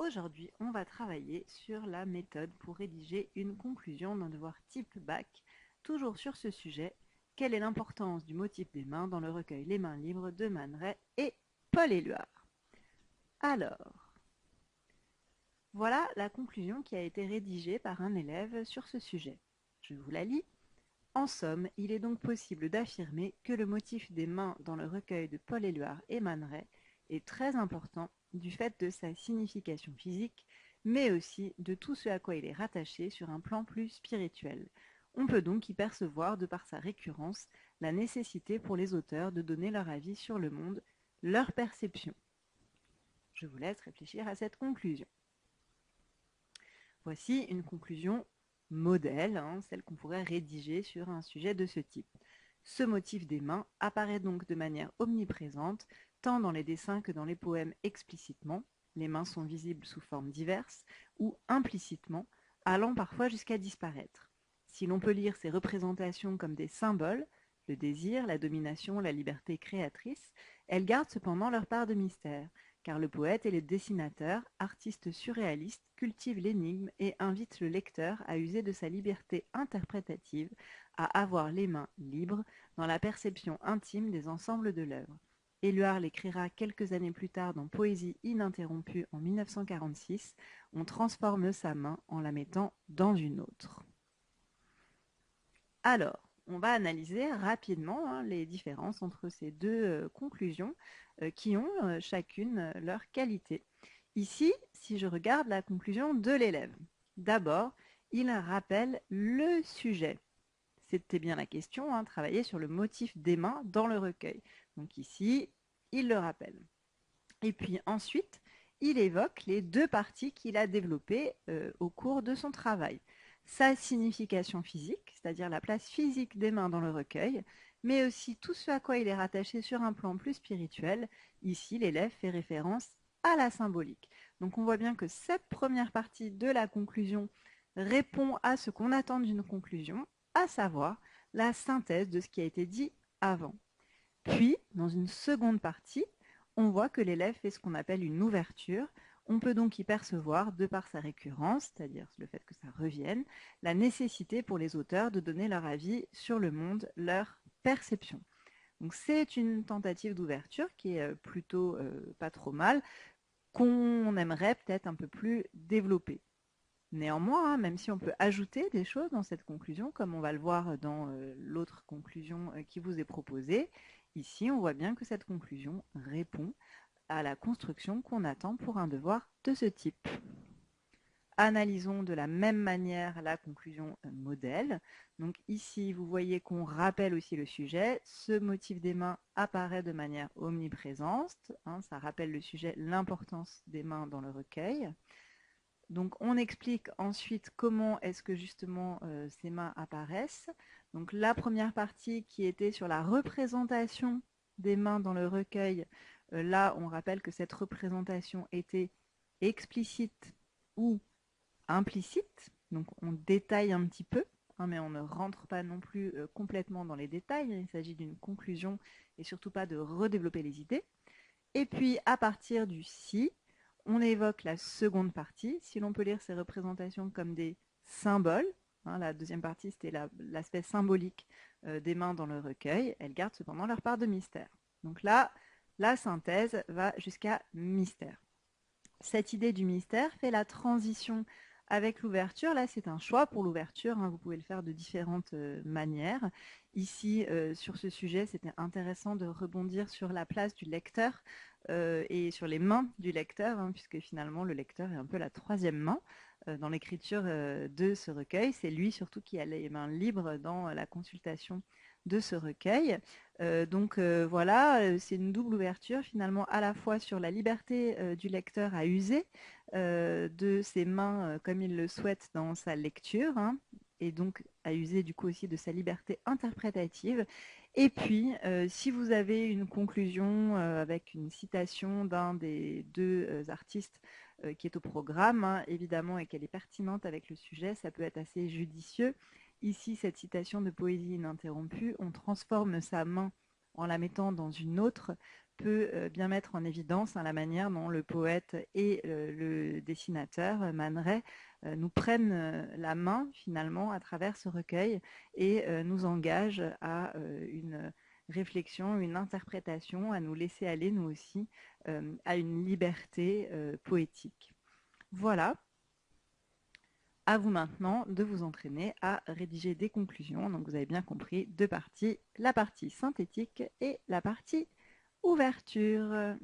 Aujourd'hui, on va travailler sur la méthode pour rédiger une conclusion d'un devoir type bac, toujours sur ce sujet. Quelle est l'importance du motif des mains dans le recueil Les mains libres de Man Ray et Paul Éluard? Alors, voilà la conclusion qui a été rédigée par un élève sur ce sujet. Je vous la lis. En somme, il est donc possible d'affirmer que le motif des mains dans le recueil de Paul Éluard et Man Ray est très important du fait de sa signification physique, mais aussi de tout ce à quoi il est rattaché sur un plan plus spirituel. On peut donc y percevoir, de par sa récurrence, la nécessité pour les auteurs de donner leur avis sur le monde, leur perception. Je vous laisse réfléchir à cette conclusion. Voici une conclusion modèle, celle qu'on pourrait rédiger sur un sujet de ce type. Ce motif des mains apparaît donc de manière omniprésente, tant dans les dessins que dans les poèmes explicitement. Les mains sont visibles sous formes diverses, ou implicitement, allant parfois jusqu'à disparaître. Si l'on peut lire ces représentations comme des symboles, le désir, la domination, la liberté créatrice, elles gardent cependant leur part de mystère, car le poète et le dessinateur, artiste surréaliste, cultive l'énigme et invite le lecteur à user de sa liberté interprétative, à avoir les mains libres dans la perception intime des ensembles de l'œuvre. Éluard l'écrira quelques années plus tard dans Poésie ininterrompue en 1946. On transforme sa main en la mettant dans une autre. Alors, on va analyser rapidement les différences entre ces deux conclusions qui ont chacune leur qualité. Ici, si je regarde la conclusion de l'élève, d'abord, il rappelle le sujet. C'était bien la question, travailler sur le motif des mains dans le recueil. Donc ici, il le rappelle. Et puis ensuite, il évoque les deux parties qu'il a développées au cours de son travail. Sa signification physique, c'est-à-dire la place physique des mains dans le recueil, mais aussi tout ce à quoi il est rattaché sur un plan plus spirituel. Ici, l'élève fait référence à la symbolique. Donc on voit bien que cette première partie de la conclusion répond à ce qu'on attend d'une conclusion, à savoir la synthèse de ce qui a été dit avant. Puis, dans une seconde partie, on voit que l'élève fait ce qu'on appelle une ouverture. On peut donc y percevoir, de par sa récurrence, c'est-à-dire le fait que ça revienne, la nécessité pour les auteurs de donner leur avis sur le monde, leur perception. Donc c'est une tentative d'ouverture qui est plutôt pas trop mal, qu'on aimerait peut-être un peu plus développer. Néanmoins, même si on peut ajouter des choses dans cette conclusion, comme on va le voir dans l'autre conclusion qui vous est proposée, ici on voit bien que cette conclusion répond à la construction qu'on attend pour un devoir de ce type. Analysons de la même manière la conclusion modèle. Donc ici, vous voyez qu'on rappelle aussi le sujet. Ce motif des mains apparaît de manière omniprésente. Ça rappelle le sujet, l'importance des mains dans le recueil. Donc on explique ensuite comment est-ce que justement ces mains apparaissent. Donc la première partie qui était sur la représentation des mains dans le recueil, là on rappelle que cette représentation était explicite ou implicite. Donc on détaille un petit peu, mais on ne rentre pas non plus complètement dans les détails. Il s'agit d'une conclusion et surtout pas de redévelopper les idées. Et puis à partir du si, on évoque la seconde partie. Si l'on peut lire ces représentations comme des symboles, la deuxième partie c'était l'aspect symbolique des mains dans le recueil, elles gardent cependant leur part de mystère. Donc là, la synthèse va jusqu'à mystère. Cette idée du mystère fait la transition avec l'ouverture. Là, c'est un choix pour l'ouverture. Vous pouvez le faire de différentes manières. Ici, sur ce sujet, c'était intéressant de rebondir sur la place du lecteur et sur les mains du lecteur, puisque finalement, le lecteur est un peu la troisième main dans l'écriture de ce recueil. C'est lui surtout qui a les mains libres dans la consultation de ce recueil. Donc voilà, c'est une double ouverture finalement à la fois sur la liberté du lecteur à user de ses mains comme il le souhaite dans sa lecture, et donc à user du coup aussi de sa liberté interprétative. Et puis, si vous avez une conclusion avec une citation d'un des deux artistes qui est au programme, évidemment, et qu'elle est pertinente avec le sujet, ça peut être assez judicieux. Ici, cette citation de Poésie ininterrompue, on transforme sa main en la mettant dans une autre, peut bien mettre en évidence la manière dont le poète et le dessinateur, Man Ray, nous prennent la main finalement à travers ce recueil et nous engagent à une réflexion, une interprétation, à nous laisser aller nous aussi à une liberté poétique. Voilà. À vous maintenant de vous entraîner à rédiger des conclusions. Donc vous avez bien compris, deux parties, la partie synthétique et la partie ouverture.